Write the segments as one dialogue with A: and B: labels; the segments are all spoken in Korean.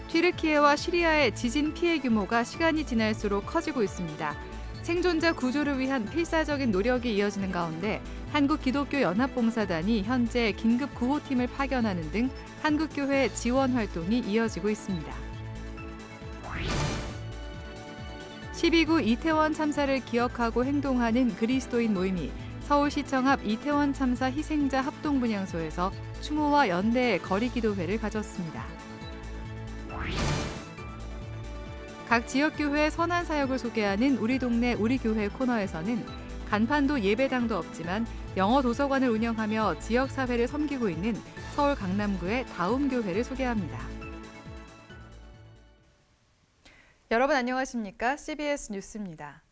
A: 튀르키예와 시리아의 지진 피해 규모가 시간이 지날수록 커지고 있습니다. 생존자 구조를 위한 필사적인 노력이 이어지는 가운데 한국기독교연합봉사단이 현재 긴급 구호팀을 파견하는 등 한국교회 지원 활동이 이어지고 있습니다. 12구 이태원 참사를 기억하고 행동하는 그리스도인 모임이 서울시청 앞 이태원 참사 희생자 합동분향소에서 추모와 연대의 거리기도회를 가졌습니다. 각 지역교회 선한 사역을 소개하는 우리 동네 우리 교회 코너에서는 간판도 예배당도 없지만 영어 도서관을 운영하며 지역사회를 섬기고 있는 서울 강남구의 다움교회를 소개합니다. 여러분 안녕하십니까? CBS 뉴스입니다.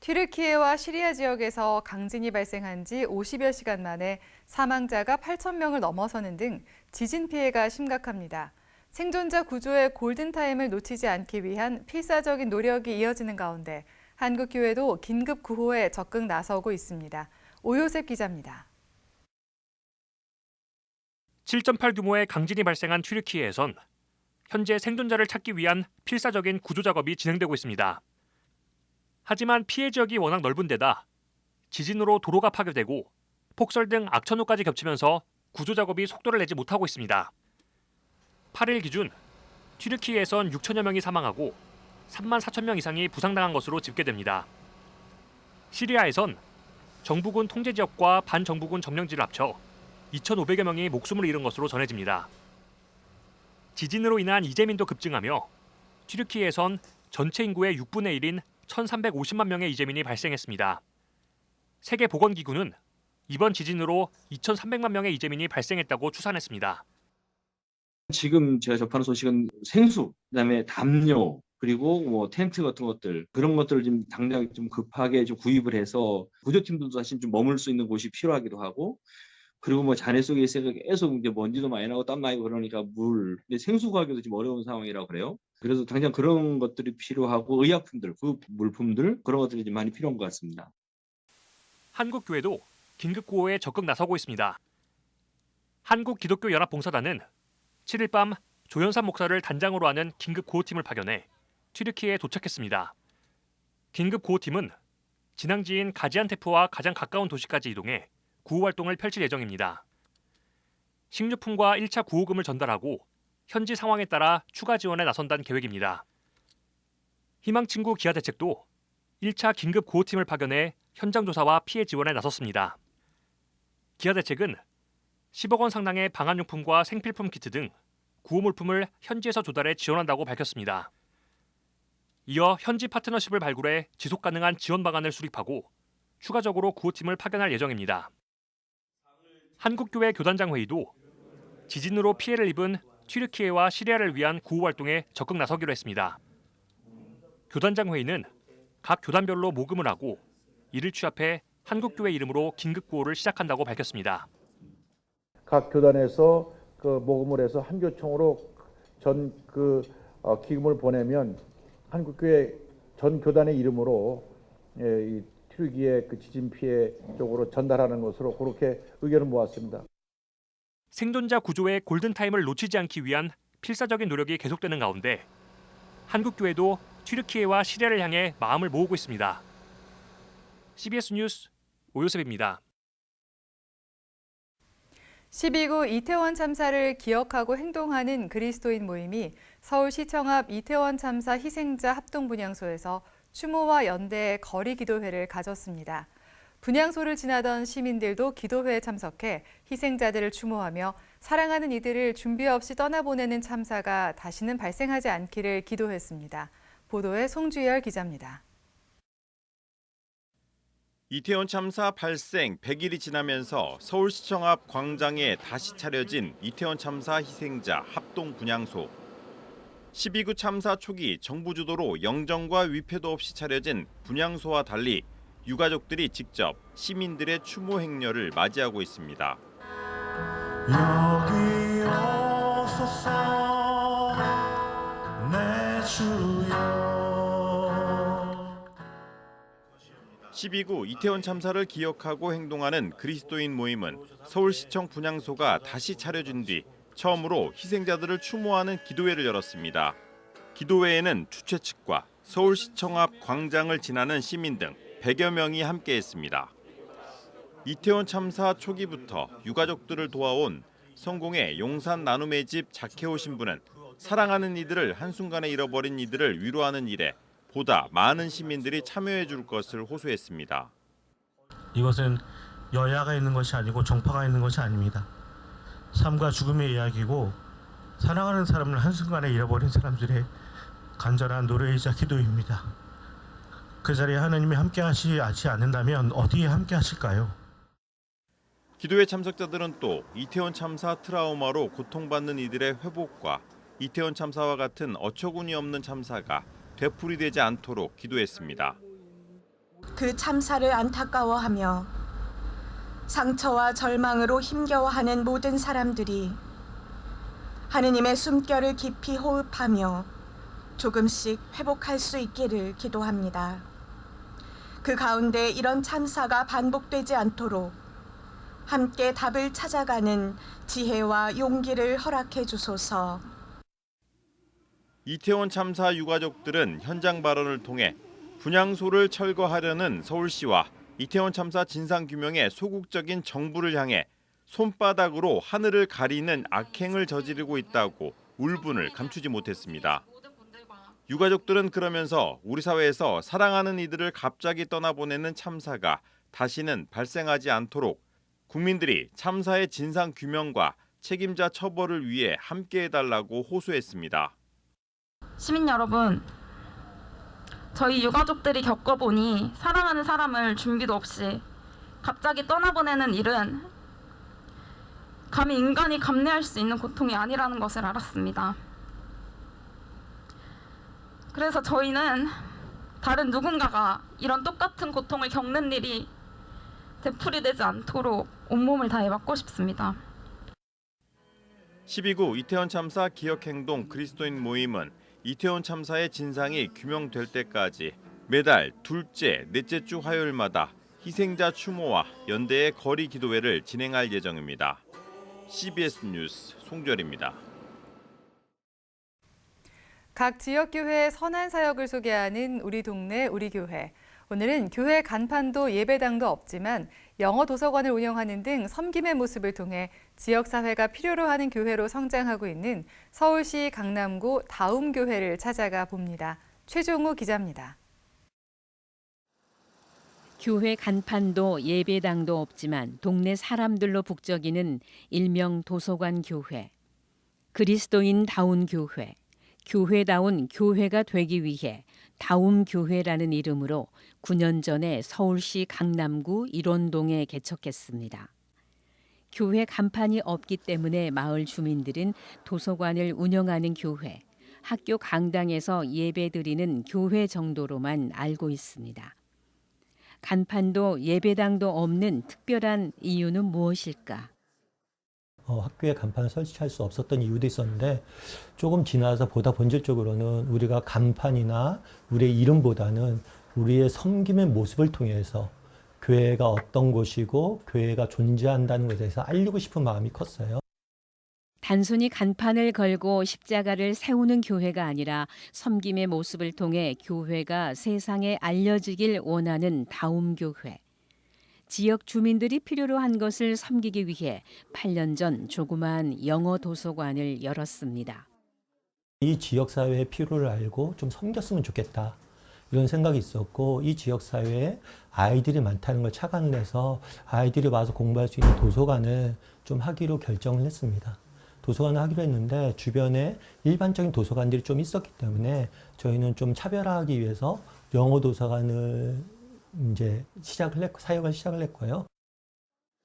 A: 튀르키예와 시리아 지역에서 강진이 발생한 지 50여 시간 만에 사망자가 8,000명을 넘어서는 등 지진 피해가 심각합니다. 생존자 구조의 골든타임을 놓치지 않기 위한 필사적인 노력이 이어지는 가운데 한국교회도 긴급 구호에 적극 나서고 있습니다. 오요셉 기자입니다.
B: 7.8 규모의 강진이 발생한 튀르키예에선 현재 생존자를 찾기 위한 필사적인 구조 작업이 진행되고 있습니다. 하지만 피해 지역이 워낙 넓은 데다 지진으로 도로가 파괴되고 폭설 등 악천후까지 겹치면서 구조 작업이 속도를 내지 못하고 있습니다. 8일 기준 튀르키예에선 6천여 명이 사망하고 3만 4천 명 이상이 부상당한 것으로 집계됩니다. 시리아에선 정부군 통제 지역과 반정부군 점령지를 합쳐 2,500여 명이 목숨을 잃은 것으로 전해집니다. 지진으로 인한 이재민도 급증하며 튀르키예에선 전체 인구의 6분의 1인 1,350만 명의 이재민이 발생했습니다. 세계보건기구는 이번 지진으로 2,300만 명의 이재민이 발생했다고 추산했습니다.
C: 지금 제가 접하는 소식은 생수, 그다음에 담요, 그리고 뭐 텐트 같은 것들 그런 것들을 지금 당장 좀 급하게 좀 구입을 해서 구조팀들도 사실 좀 머물 수 있는 곳이 필요하기도 하고, 그리고 뭐 잔해 속에 있으니까 계속 이제 먼지도 많이 나고 땀 나고 그러니까 근데 생수 구하기도 지금 어려운 상황이라고 그래요. 그래서 당장 그런 것들이 필요하고 의약품들, 그 물품들 그런 것들이 좀 많이 필요한 것 같습니다.
B: 한국교회도 긴급 구호에 적극 나서고 있습니다. 한국기독교연합봉사단은 7일 밤 조현삼 목사를 단장으로 하는 긴급 구호팀을 파견해 튀르키예에 도착했습니다. 긴급 구호팀은 진앙지인 가지안테프와 가장 가까운 도시까지 이동해 구호 활동을 펼칠 예정입니다. 식료품과 1차 구호금을 전달하고 현지 상황에 따라 추가 지원에 나선다는 계획입니다. 희망친구 기아대책도 1차 긴급 구호팀을 파견해 현장 조사와 피해 지원에 나섰습니다. 기아대책은 10억 원 상당의 방한용품과 생필품 키트 등 구호 물품을 현지에서 조달해 지원한다고 밝혔습니다. 이어 현지 파트너십을 발굴해 지속 가능한 지원 방안을 수립하고 추가적으로 구호팀을 파견할 예정입니다. 한국교회 교단장 회의도 지진으로 피해를 입은 튀르키예와 시리아를 위한 구호 활동에 적극 나서기로 했습니다. 교단장 회의는 각 교단별로 모금을 하고 이를 취합해 한국교회 이름으로 긴급 구호를 시작한다고 밝혔습니다.
D: 각 교단에서 그 모금을 해서 한교총으로 기금을 보내면 한국교회 전 교단의 이름으로 이 튀르키예 그 지진 피해 쪽으로 전달하는 것으로 그렇게 의견을 모았습니다.
B: 생존자 구조의 골든타임을 놓치지 않기 위한 필사적인 노력이 계속되는 가운데 한국교회도 튀르키예와 시리아를 향해 마음을 모으고 있습니다. CBS 뉴스 오요셉입니다.
A: 12구 이태원 참사를 기억하고 행동하는 그리스도인 모임이 서울시청 앞 이태원 참사 희생자 합동분향소에서 추모와 연대의 거리기도회를 가졌습니다. 분향소를 지나던 시민들도 기도회에 참석해 희생자들을 추모하며 사랑하는 이들을 준비 없이 떠나보내는 참사가 다시는 발생하지 않기를 기도했습니다. 보도에 송주열 기자입니다.
E: 이태원 참사 발생 100일이 지나면서 서울시청 앞 광장에 다시 차려진 이태원 참사 희생자 합동 분향소. 12구 참사 초기 정부 주도로 영정과 위패도 없이 차려진 분향소와 달리 유가족들이 직접 시민들의 추모 행렬을 맞이하고 있습니다. 여기 오소서 내 주여. 12구 이태원 참사를 기억하고 행동하는 그리스도인 모임은 서울시청 분향소가 다시 차려진 뒤 처음으로 희생자들을 추모하는 기도회를 열었습니다. 기도회에는 주최 측과 서울시청 앞 광장을 지나는 시민 등 100여 명이 함께했습니다. 이태원 참사 초기부터 유가족들을 도와온 성공의 용산 나눔의 집 자케오 신부는 사랑하는 이들을 한순간에 잃어버린 이들을 위로하는 일에 보다 많은 시민들이 참여해 줄 것을 호소했습니다.
F: 이것은 여야가 있는 것이 아니고 정파가 있는 것이 아닙니다. 삶과 죽음의 이야기고 사랑하는 사람을 한순간에 잃어버린 사람들의 간절한 노래이자 기도입니다. 그 자리에 하나님이 함께 하시지 않는다면 어디에 함께 하실까요?
E: 기도회 참석자들은 또 이태원 참사 트라우마로 고통받는 이들의 회복과 이태원 참사와 같은 어처구니 없는 참사가 되풀이되지 않도록 기도했습니다.
G: 그 참사를 안타까워하며 상처와 절망으로 힘겨워하는 모든 사람들이 하느님의 숨결을 깊이 호흡하며 조금씩 회복할 수 있기를 기도합니다. 그 가운데 이런 참사가 반복되지 않도록 함께 답을 찾아가는 지혜와 용기를 허락해 주소서.
E: 이태원 참사 유가족들은 현장 발언을 통해 분향소를 철거하려는 서울시와 이태원 참사 진상규명에 소극적인 정부를 향해 손바닥으로 하늘을 가리는 악행을 저지르고 있다고 울분을 감추지 못했습니다. 유가족들은 그러면서 우리 사회에서 사랑하는 이들을 갑자기 떠나보내는 참사가 다시는 발생하지 않도록 국민들이 참사의 진상규명과 책임자 처벌을 위해 함께해달라고 호소했습니다.
H: 시민 여러분, 저희 유가족들이 겪어보니 사랑하는 사람을 준비도 없이 갑자기 떠나보내는 일은 감히 인간이 감내할 수 있는 고통이 아니라는 것을 알았습니다. 그래서 저희는 다른 누군가가 이런 똑같은 고통을 겪는 일이 되풀이되지 않도록 온몸을 다해 막고 싶습니다.
E: 12구 이태원 참사 기억행동 그리스도인 모임은 이태원 참사의 진상이 규명될 때까지 매달 둘째, 넷째 주 화요일마다 희생자 추모와 연대의 거리 기도회를 진행할 예정입니다. CBS 뉴스 송절입니다.
A: 각 지역교회의 선한 사역을 소개하는 우리 동네 우리 교회. 오늘은 교회 간판도 예배당도 없지만 영어 도서관을 운영하는 등 섬김의 모습을 통해 지역사회가 필요로 하는 교회로 성장하고 있는 서울시 강남구 다움교회를 찾아가 봅니다. 최종우 기자입니다.
I: 교회 간판도 예배당도 없지만 동네 사람들로 북적이는 일명 도서관 교회. 그리스도인다운 교회. 교회다운 교회가 되기 위해 다움교회라는 이름으로 9년 전에 서울시 강남구 일원동에 개척했습니다. 교회 간판이 없기 때문에 마을 주민들은 도서관을 운영하는 교회, 학교 강당에서 예배드리는 교회 정도로만 알고 있습니다. 간판도 예배당도 없는 특별한 이유는 무엇일까?
J: 학교에 간판을 설치할 수 없었던 이유도 있었는데 조금 지나서 보다 본질적으로는 우리가 간판이나 우리의 이름보다는 우리의 섬김의 모습을 통해서 교회가 어떤 곳이고 교회가 존재한다는 것에 대해서 알리고 싶은 마음이 컸어요.
I: 단순히 간판을 걸고 십자가를 세우는 교회가 아니라 섬김의 모습을 통해 교회가 세상에 알려지길 원하는 다움교회. 지역 주민들이 필요로 한 것을 섬기기 위해 8년 전 조그마한 영어 도서관을 열었습니다.
J: 이 지역사회의 필요를 알고 좀 섬겼으면 좋겠다. 이런 생각이 있었고 이 지역사회에 아이들이 많다는 걸 착안을 해서 아이들이 와서 공부할 수 있는 도서관을 좀 하기로 결정을 했습니다. 도서관을 하기로 했는데 주변에 일반적인 도서관들이 좀 있었기 때문에 저희는 좀 차별화하기 위해서 영어 도서관을 이제 사역을 시작을 했고요.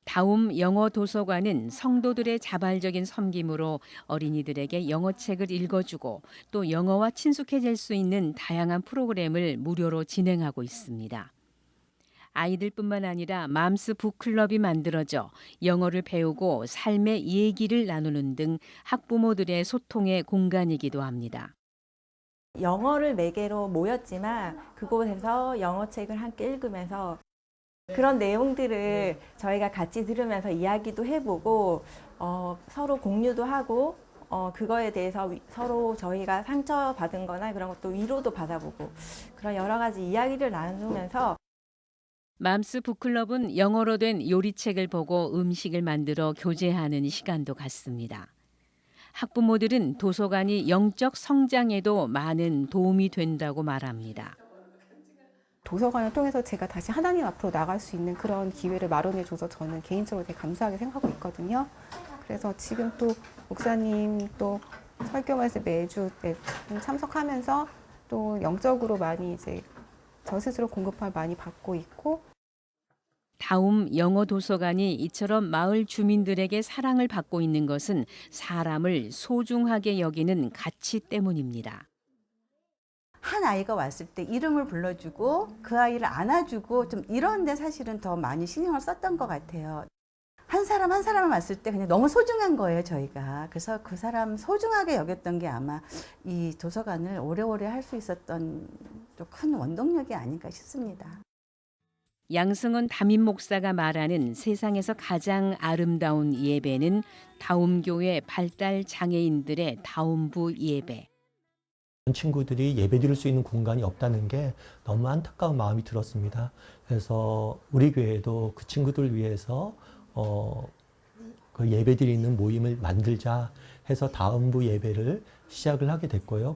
I: 다움 영어 도서관은 성도들의 자발적인 섬김으로 어린이들에게 영어책을 읽어주고 또 영어와 친숙해질 수 있는 다양한 프로그램을 무료로 진행하고 있습니다. 아이들뿐만 아니라 맘스 북클럽이 만들어져 영어를 배우고 삶의 얘기를 나누는 등 학부모들의 소통의 공간이기도 합니다.
K: 영어를 매개로 모였지만 그곳에서 영어책을 함께 읽으면서 그런 내용들을 저희가 같이 들으면서 이야기도 해보고 서로 공유도 하고 그거에 대해서 서로 저희가 상처받은 거나 그런 것도 위로도 받아보고 그런 여러 가지 이야기를 나누면서
I: 맘스 북클럽은 영어로 된 요리책을 보고 음식을 만들어 교제하는 시간도 갖습니다. 학부모들은 도서관이 영적 성장에도 많은 도움이 된다고 말합니다.
L: 도서관을 통해서 제가 다시 하나님 앞으로 나갈 수 있는 그런 기회를 마련해줘서 저는 개인적으로 되게 감사하게 생각하고 있거든요. 그래서 지금 또 목사님 또 설교 말씀 매주 참석하면서 또 영적으로 많이 이제 저 스스로 공급을 많이 받고 있고
I: 다움 영어 도서관이 이처럼 마을 주민들에게 사랑을 받고 있는 것은 사람을 소중하게 여기는 가치 때문입니다.
M: 한 아이가 왔을 때 이름을 불러주고 그 아이를 안아주고 좀 이런 데 사실은 더 많이 신경을 썼던 것 같아요. 한 사람 한 사람을 왔을 때 그냥 너무 소중한 거예요, 저희가. 그래서 그 사람 소중하게 여겼던 게 아마 이 도서관을 오래오래 할 수 있었던 좀 큰 원동력이 아닌가 싶습니다.
I: 양승원 담임 목사가 말하는 세상에서 가장 아름다운 예배는 다움교회 발달 장애인들의 다움부 예배.
J: 친구들이 예배 드릴 수 있는 공간이 없다는 게 너무 안타까운 마음이 들었습니다. 그래서 우리 교회도 그 친구들 위해서 그 예배 드리는 모임을 만들자 해서 다음부 예배를 시작을 하게 됐고요.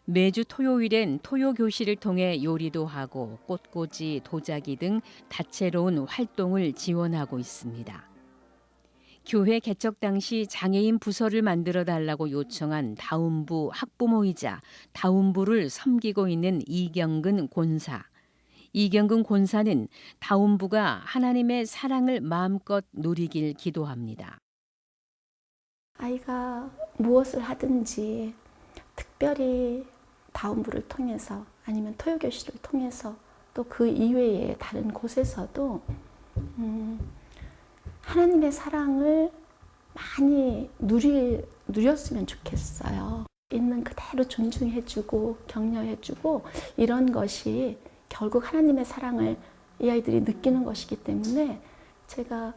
I: 매주 토요일엔 토요 교실을 통해 요리도 하고 꽃꽂이, 도자기 등 다채로운 활동을 지원하고 있습니다. 교회 개척 당시 장애인 부서를 만들어 달라고 요청한 다움부 학부모이자 다움부를 섬기고 있는 이경근 권사. 이경근 권사는 다움부가 하나님의 사랑을 마음껏 누리길 기도합니다.
L: 아이가 무엇을 하든지 특별히 다움부를 통해서 아니면 토요교실을 통해서 또 그 이외의 다른 곳에서도 하나님의 사랑을 많이 누렸으면 좋겠어요. 있는 그대로 존중해주고 격려해주고 이런 것이 결국 하나님의 사랑을 이 아이들이 느끼는 것이기 때문에 제가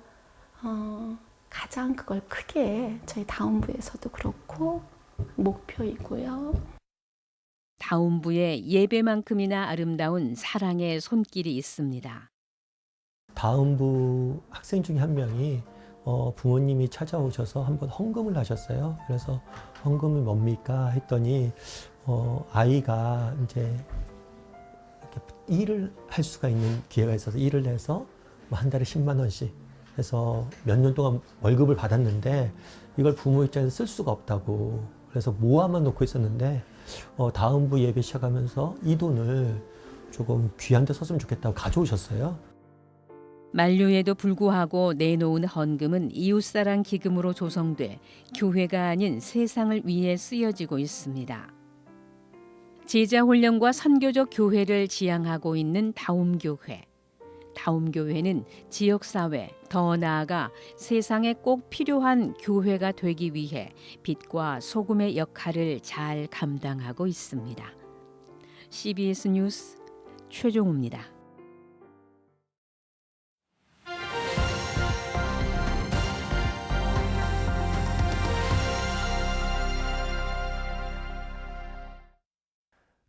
L: 가장 그걸 크게 저희 다움부에서도 그렇고 목표이고요.
I: 다움부에 예배만큼이나 아름다운 사랑의 손길이 있습니다.
J: 다음부 학생 중에 한 명이 부모님이 찾아오셔서 한번 헌금을 하셨어요. 그래서 헌금이 뭡니까 했더니 아이가 이제 이렇게 일을 할 수가 있는 기회가 있어서 일을 해서 한 달에 10만 원씩 해서 몇 년 동안 월급을 받았는데 이걸 부모 입장에서 쓸 수가 없다고 그래서 모아만 놓고 있었는데 다음부 예배 시작하면서 이 돈을 조금 귀한 데 썼으면 좋겠다고 가져오셨어요.
I: 만료에도 불구하고 내놓은 헌금은 이웃사랑 기금으로 조성돼 교회가 아닌 세상을 위해 쓰여지고 있습니다. 제자훈련과 선교적 교회를 지향하고 있는 다움교회. 다움교회는 지역사회, 더 나아가 세상에 꼭 필요한 교회가 되기 위해 빛과 소금의 역할을 잘 감당하고 있습니다. CBS 뉴스 최종우입니다.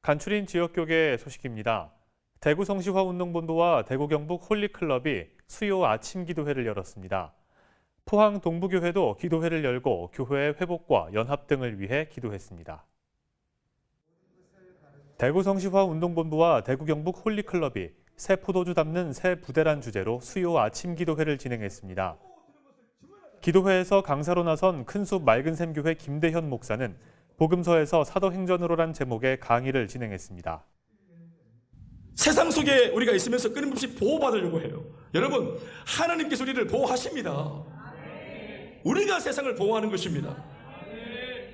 N: 간추린 지역교계 소식입니다. 대구 성시화운동본부와 대구 경북 홀리클럽이 수요 아침 기도회를 열었습니다. 포항 동부교회도 기도회를 열고 교회의 회복과 연합 등을 위해 기도했습니다. 대구 성시화운동본부와 대구 경북 홀리클럽이 새 포도주 담는 새 부대란 주제로 수요 아침 기도회를 진행했습니다. 기도회에서 강사로 나선 큰숲 맑은샘 교회 김대현 목사는 복음서에서 사도행전으로란 제목의 강의를 진행했습니다.
O: 세상 속에 우리가 있으면서 끊임없이 보호받으려고 해요. 여러분, 하나님께서 우리를 보호하십니다. 우리가 세상을 보호하는 것입니다.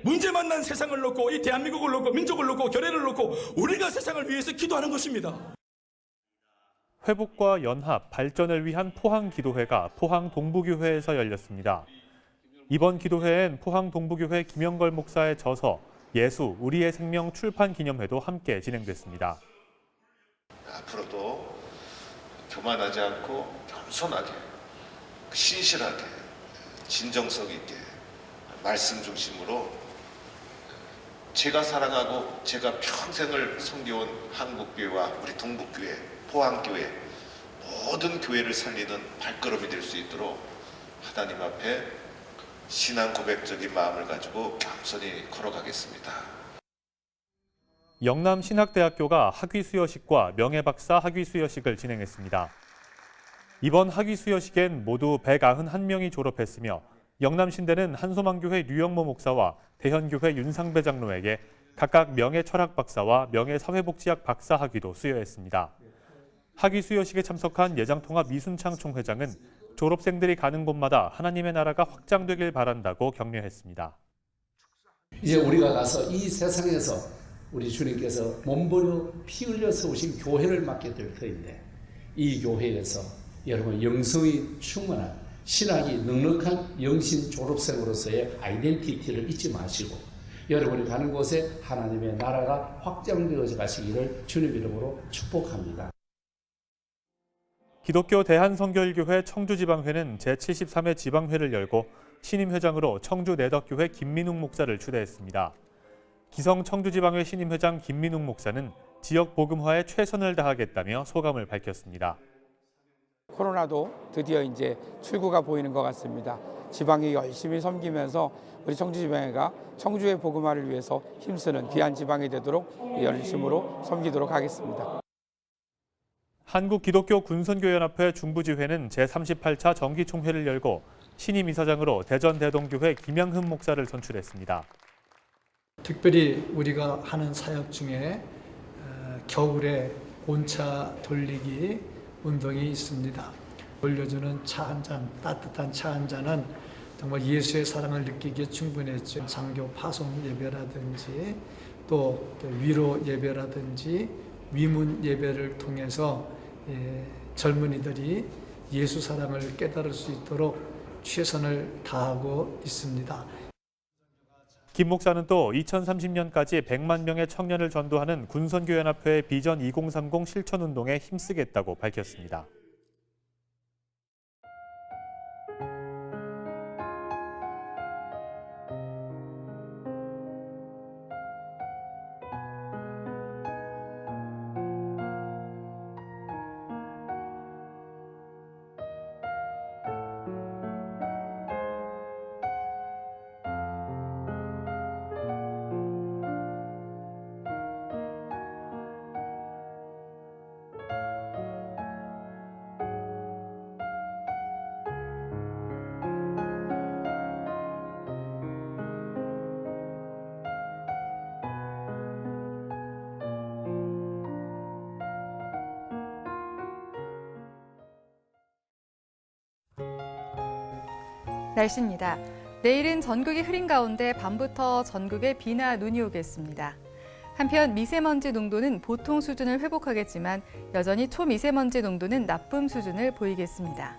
O: 문제 만난 세상을 놓고 이 대한민국을 놓고 민족을 놓고 교회를 놓고 우리가 세상을 위해서 기도하는 것입니다.
N: 회복과 연합, 발전을 위한 포항 기도회가 포항 동부교회에서 열렸습니다. 이번 기도회엔 포항 동부교회 김영걸 목사의 저서 예수 우리의 생명 출판 기념회도 함께 진행됐습니다.
P: 앞으로도 교만하지 않고 겸손하게, 신실하게, 진정성 있게 말씀 중심으로 제가 사랑하고 제가 평생을 섬겨온 한국교회와 우리 동북교회, 포항교회 모든 교회를 살리는 발걸음이 될 수 있도록 하나님 앞에 신앙 고백적인 마음을 가지고 겸손히 걸어가겠습니다.
N: 영남신학대학교가 학위수여식과 명예박사 학위수여식을 진행했습니다. 이번 학위수여식엔 모두 191명이 졸업했으며 영남신대는 한소망교회 류영모 목사와 대현교회 윤상배 장로에게 각각 명예철학박사와 명예사회복지학 박사 학위도 수여했습니다. 학위수여식에 참석한 예장통합 이순창 총회장은 졸업생들이 가는 곳마다 하나님의 나라가 확장되길 바란다고 격려했습니다.
Q: 이제 우리가 가서 이 세상에서 우리 주님께서 몸버려 피 흘려서 오신 교회를 맡게 될 터인데 이 교회에서 여러분 영성이 충만한 신학이 넉넉한 영신 졸업생으로서의 아이덴티티를 잊지 마시고 여러분이 가는 곳에 하나님의 나라가 확장되어져 가시기를 주님 이름으로 축복합니다.
N: 기독교 대한성결교회 청주지방회는 제73회 지방회를 열고 신임 회장으로 청주 내덕교회 김민웅 목사를 추대했습니다. 기성 청주지방회 신임 회장 김민웅 목사는 지역 복음화에 최선을 다하겠다며 소감을 밝혔습니다.
R: 코로나도 드디어 이제 출구가 보이는 것 같습니다. 지방이 열심히 섬기면서 우리 청주지방회가 청주의 복음화를 위해서 힘쓰는 귀한 지방이 되도록 열심으로 섬기도록 하겠습니다.
N: 한국기독교군선교연합회 중부지회는 제38차 정기총회를 열고 신임 이사장으로 대전대동교회 김양흠 목사를 선출했습니다.
S: 특별히 우리가 하는 사역 중에 겨울에 온차 돌리기 운동이 있습니다. 돌려주는 차 한 잔, 따뜻한 차 한 잔은 정말 예수의 사랑을 느끼기에 충분했죠. 장교 파송 예배라든지 또 위로 예배라든지 위문 예배를 통해서 젊은이들이 예수 사랑을 깨달을 수 있도록 최선을 다하고 있습니다.
N: 김 목사는 또 2030년까지 100만 명의 청년을 전도하는 군선교연합회의 비전 2030 실천운동에 힘쓰겠다고 밝혔습니다.
A: 날씨입니다. 내일은 전국이 흐린 가운데 밤부터 전국에 비나 눈이 오겠습니다. 한편 미세먼지 농도는 보통 수준을 회복하겠지만 여전히 초미세먼지 농도는 나쁨 수준을 보이겠습니다.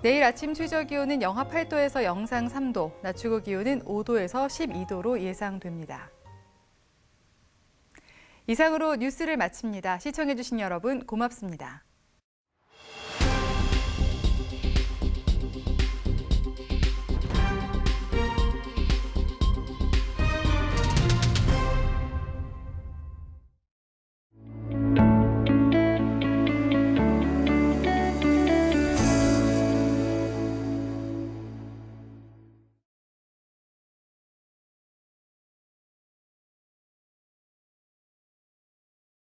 A: 내일 아침 최저 기온은 영하 8도에서 영상 3도, 낮 최고 기온은 5도에서 12도로 예상됩니다. 이상으로 뉴스를 마칩니다. 시청해주신 여러분 고맙습니다.